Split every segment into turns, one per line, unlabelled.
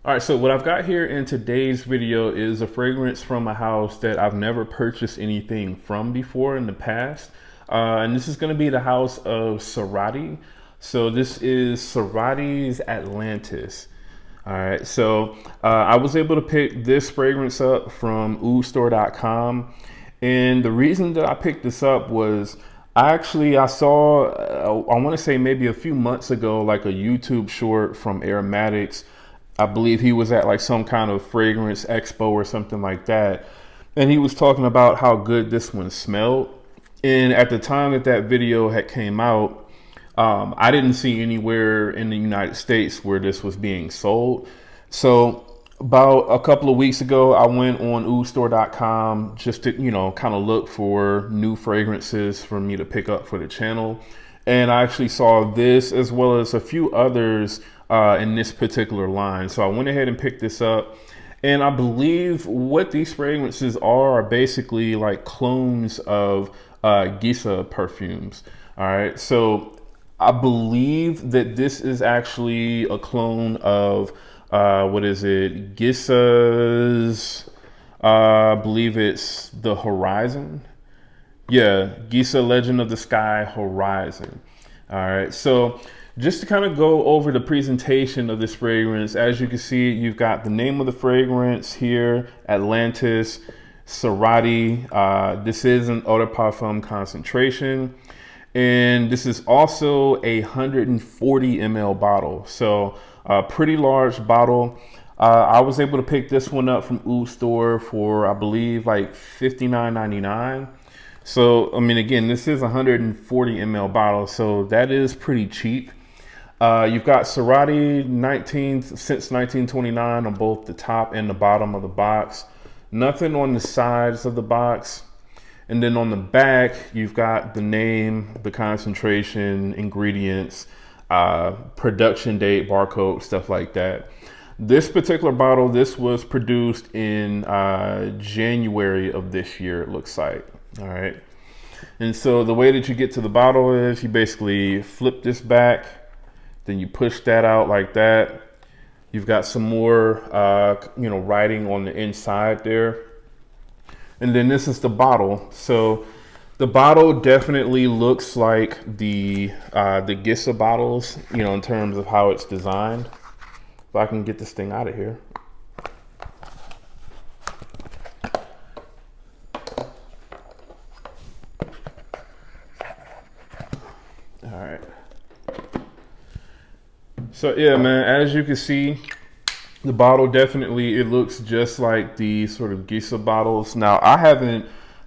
All right, so what I've got here in today's video is a fragrance from a house that I've never purchased anything from before in the past. And this is going to be the house of Surrati. So this is Surrati's Atlantis. All right, so I was able to pick this fragrance up from oudstore.com. And the reason that I picked this up was I saw, I want to say maybe a few months ago, like a YouTube short from Aromatics. I believe he was at like some kind of fragrance expo or something like that. And he was talking about how good this one smelled. And at the time that that video had came out, I didn't see anywhere in the United States where this was being sold. So about a couple of weeks ago, I went on oudstore.com just to, kind of look for new fragrances for me to pick up for the channel. And I actually saw this as well as a few others in this particular line. So I went ahead and picked this up. And I believe what these fragrances are basically like clones of Gisa perfumes. All right. So I believe that this is actually a clone of, what is it? Gisa's, I believe it's the Horizon. Yeah, Gisa Legend of the Sky Horizon. All right, so just to kind of go over the presentation of this fragrance, as you can see, you've got the name of the fragrance here, Atlantis, Surrati. This is an eau de parfum concentration. And this is also a 140 ml bottle. So a pretty large bottle. I was able to pick this one up from Oud Store for, I believe, like $59.99. So, I mean, again, this is a 140 ml bottle, so that is pretty cheap. You've got Surrati since 1929 on both the top and the bottom of the box. Nothing on the sides of the box. And then on the back, you've got the name, the concentration, ingredients, production date, barcode, stuff like that. This particular bottle, this was produced in January of this year, it looks like. All right. And so the way that you get to the bottle is you basically flip this back, then you push that out like that. You've got some more, writing on the inside there. And then this is the bottle. So the bottle definitely looks like the Gisa bottles, in terms of how it's designed. If I can get this thing out of here. All right. So yeah, man, as you can see, the bottle definitely, it looks just like the sort of Gisa bottles. Now, I haven't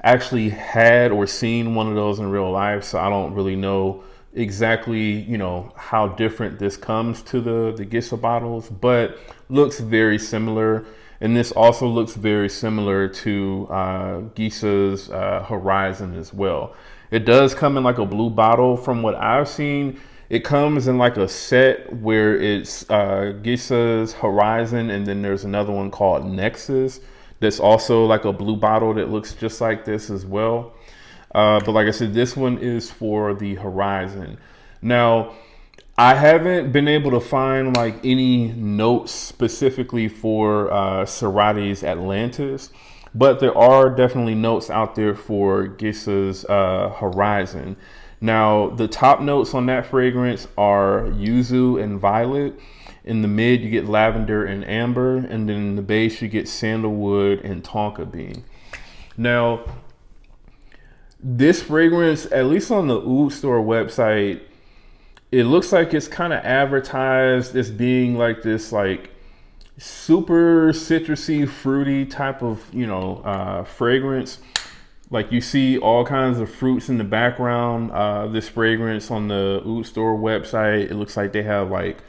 actually had or seen one of those in real life, so I don't really know exactly, how different this comes to the Gisa bottles, but looks very similar. And this also looks very similar to Gisa's Horizon as well. It does come in like a blue bottle from what I've seen. It comes in like a set where it's Gisa's Horizon, and then there's another one called Nexus that's also like a blue bottle that looks just like this as well. But like I said, this one is for the Horizon. Now, I haven't been able to find like any notes specifically for Surrati's Atlantis, but there are definitely notes out there for Gisa's Horizon. Now, the top notes on that fragrance are yuzu and violet. In the mid, you get lavender and amber. And then in the base, you get sandalwood and tonka bean. Now, this fragrance, at least on the Oud Store website, it looks like it's kind of advertised as being like this like super citrusy, fruity type of, fragrance. Like you see all kinds of fruits in the background. This fragrance on the Oud Store website, it looks like they have like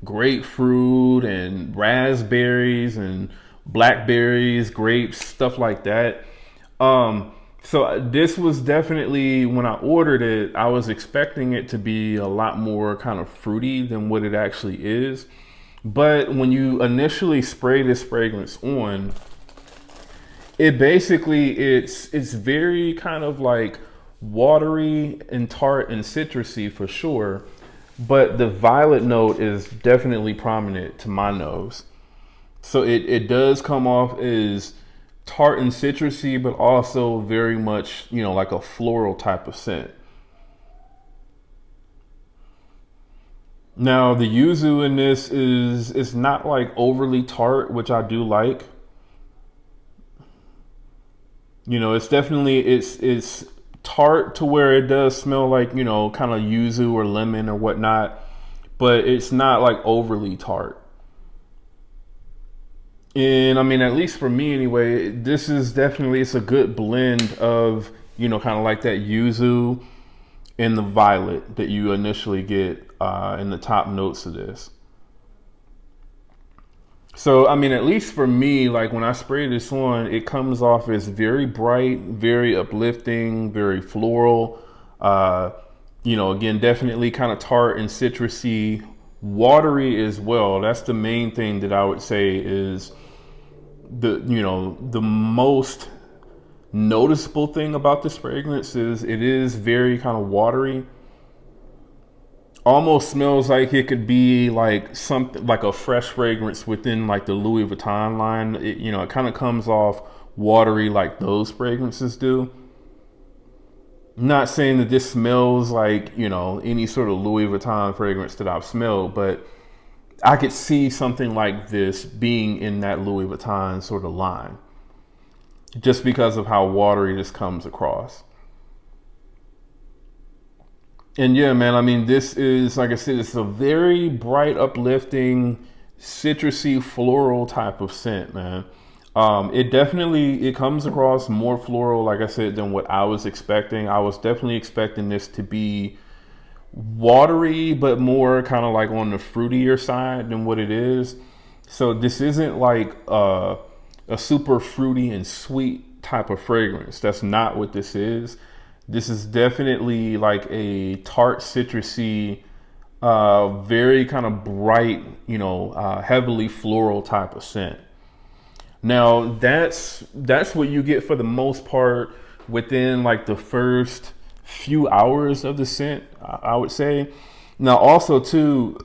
grapefruit and raspberries and blackberries, grapes, stuff like that. So this was definitely, when I ordered it, I was expecting it to be a lot more kind of fruity than what it actually is. But when you initially spray this fragrance on, it basically, it's very kind of like watery and tart and citrusy for sure. But the violet note is definitely prominent to my nose. So it does come off as tart and citrusy, but also very much, like a floral type of scent. Now the yuzu in this is not like overly tart, which I do like. It's definitely it's tart to where it does smell like, kind of yuzu or lemon or whatnot, but it's not like overly tart. And I mean, at least for me anyway, this is definitely, it's a good blend of, kind of like that yuzu and the violet that you initially get in the top notes of this. So, I mean, at least for me, like when I spray this on, it comes off as very bright, very uplifting, very floral. Uh, again, definitely kind of tart and citrusy, watery as well. That's the main thing that I would say is the most noticeable thing about this fragrance is it is very kind of watery. Almost smells like it could be like something like a fresh fragrance within like the Louis Vuitton line. It kind of comes off watery like those fragrances do. Not saying that this smells like, any sort of Louis Vuitton fragrance that I've smelled, but I could see something like this being in that Louis Vuitton sort of line just because of how watery this comes across. And yeah, man, I mean, this is, like I said, it's a very bright, uplifting, citrusy, floral type of scent, man. It comes across more floral, like I said, than what I was expecting. I was definitely expecting this to be watery, but more kind of like on the fruitier side than what it is. So this isn't like a super fruity and sweet type of fragrance. That's not what this is. This is definitely like a tart, citrusy, very kind of bright, heavily floral type of scent. Now that's what you get for the most part within like the first few hours of the scent, I would say. Now also too,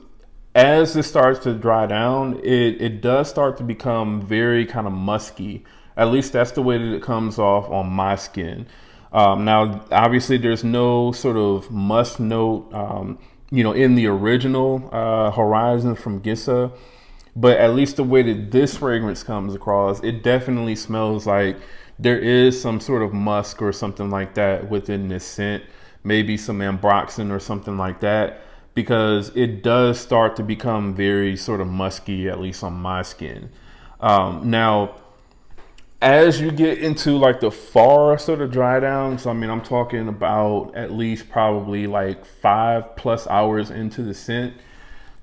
as this starts to dry down, it does start to become very kind of musky. At least that's the way that it comes off on my skin. Now, obviously, there's no sort of musk note, in the original Horizon from Gissa, but at least the way that this fragrance comes across, it definitely smells like there is some sort of musk or something like that within this scent, maybe some ambroxan or something like that, because it does start to become very sort of musky, at least on my skin. Now, as you get into like the far sort of dry downs, I mean, I'm talking about at least probably like 5+ hours into the scent,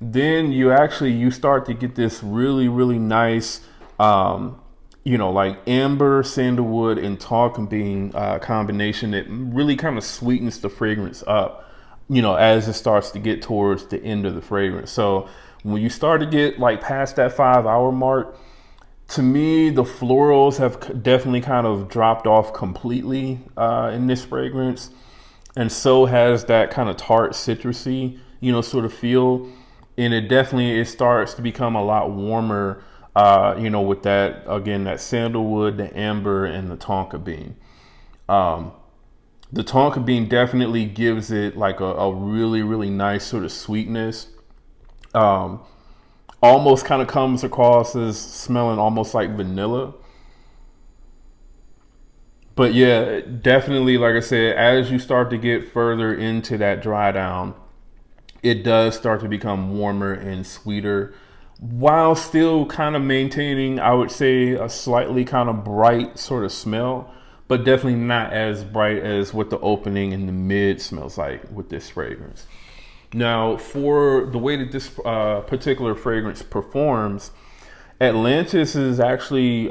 then you start to get this really, really nice, like amber, sandalwood, and tonka bean combination that really kind of sweetens the fragrance up, as it starts to get towards the end of the fragrance. So when you start to get like past that 5-hour mark, to me, the florals have definitely kind of dropped off completely in this fragrance. And so has that kind of tart citrusy, sort of feel. And it starts to become a lot warmer, with that, again, that sandalwood, the amber, and the tonka bean. The tonka bean definitely gives it like a really, really nice sort of sweetness. Almost kind of comes across as smelling almost like vanilla. But yeah, definitely, like I said, as you start to get further into that dry down, it does start to become warmer and sweeter while still kind of maintaining, I would say, a slightly kind of bright sort of smell, but definitely not as bright as what the opening and the mid smells like with this fragrance. Now, for the way that this particular fragrance performs, Atlantis is actually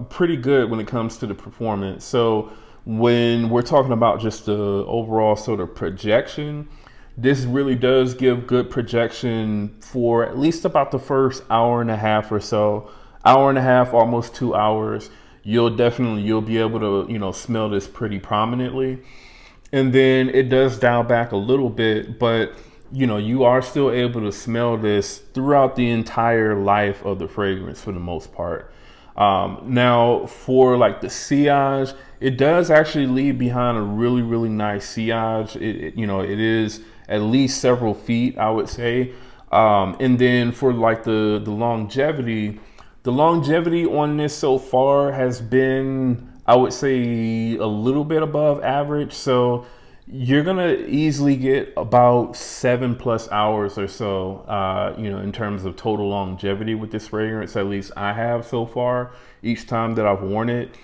pretty good when it comes to the performance. So when we're talking about just the overall sort of projection, this really does give good projection for at least about the first hour and a half or so. Hour and a half, almost 2 hours. You'll be able to, smell this pretty prominently. And then it does dial back a little bit, but you are still able to smell this throughout the entire life of the fragrance for the most part. Now for like the sillage, it does actually leave behind a really, really nice sillage. It is at least several feet, I would say. And then for like the longevity on this so far has been, I would say, a little bit above average. So you're gonna easily get about 7+ hours or so, in terms of total longevity with this fragrance. At least I have so far each time that I've worn it.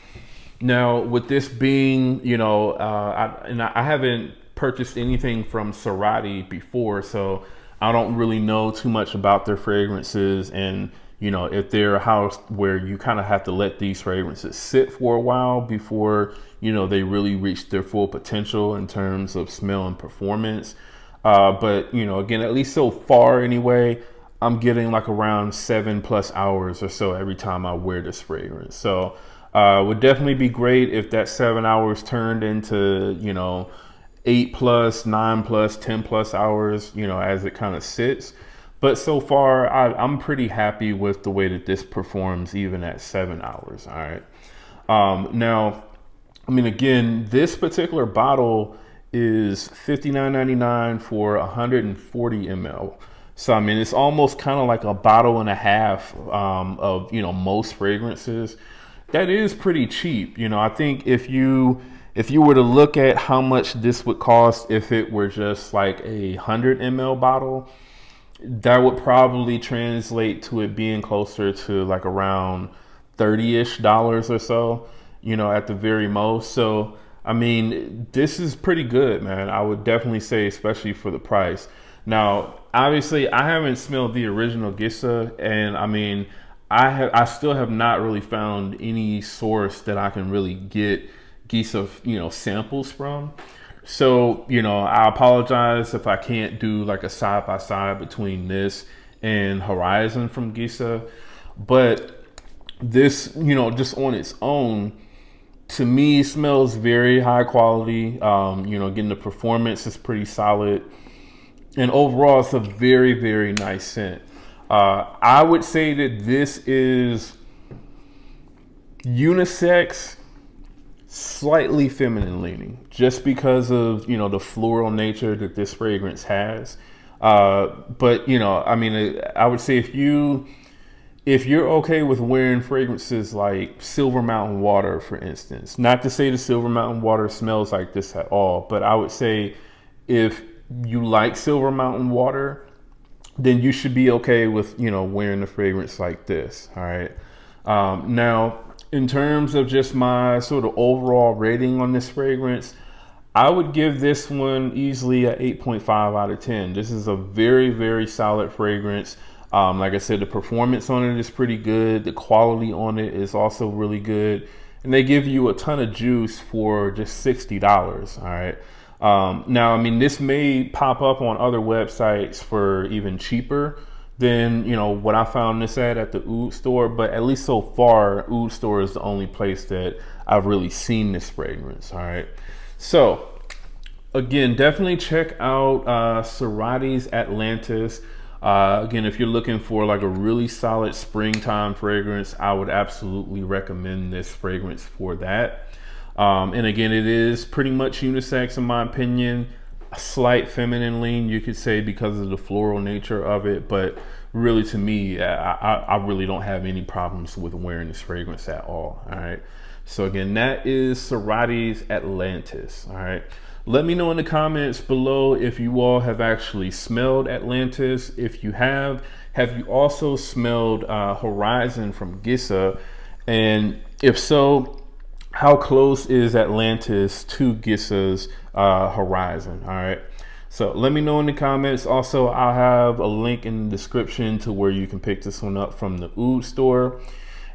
Now, with this being, I haven't purchased anything from Surrati before, so I don't really know too much about their fragrances, and if they're a house where you kind of have to let these fragrances sit for a while before they really reach their full potential in terms of smell and performance. But again, at least so far anyway, I'm getting like around 7+ hours or so every time I wear this fragrance. So would definitely be great if that 7 hours turned into 8+, 9+, 10+ hours, as it kind of sits. But so far, I'm pretty happy with the way that this performs even at 7 hours. All right. Now, I mean, again, this particular bottle is $59.99 for 140 ml. So, I mean, it's almost kind of like a bottle and a half of, most fragrances. That is pretty cheap. I think if you were to look at how much this would cost if it were just like a 100 ml bottle, that would probably translate to it being closer to like around $30-ish or so, at the very most. So, I mean, this is pretty good, man. I would definitely say, especially for the price. Now, obviously, I haven't smelled the original Gissa, and I mean, I still have not really found any source that I can really get Gissa, samples from. So, I apologize if I can't do like a side by side between this and Horizon from Gissa, but this, just on its own, to me, smells very high quality. Again, the performance is pretty solid, and overall, it's a very, very nice scent. I would say that this is unisex, slightly feminine leaning, just because of the floral nature that this fragrance has. But I mean, I would say if you're okay with wearing fragrances like Silver Mountain Water, for instance, not to say the Silver Mountain Water smells like this at all, but I would say if you like Silver Mountain Water, then you should be okay with wearing a fragrance like this. All right. Now, in terms of just my sort of overall rating on this fragrance, I would give this one easily an 8.5 out of 10. This is a very, very solid fragrance. Like I said, the performance on it is pretty good. The quality on it is also really good. And they give you a ton of juice for just $60. All right. Now, I mean, this may pop up on other websites for even cheaper than what I found this at the Oud store, but at least so far, Oud store is the only place that I've really seen this fragrance. All right, so again, definitely check out Surrati's Atlantis. Again, if you're looking for like a really solid springtime fragrance, I would absolutely recommend this fragrance for that. And again, it is pretty much unisex in my opinion. A slight feminine lean, you could say, because of the floral nature of it, but really, to me, I really don't have any problems with wearing this fragrance at all. All right, so again, that is Surrati's Atlantis. All right, let me know in the comments below if you all have actually smelled Atlantis. If you have you also smelled Horizon from Gissa? And if so, how close is Atlantis to Gissa's Horizon? All right, so let me know in the comments. Also, I'll have a link in the description to where you can pick this one up from the Oud store.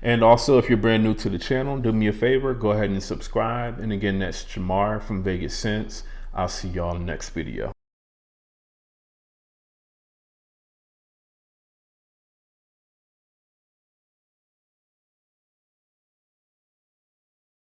And also, if you're brand new to the channel, do me a favor, go ahead and subscribe. And again, that's Jamar from Vegas Scents. I'll see y'all in the next video.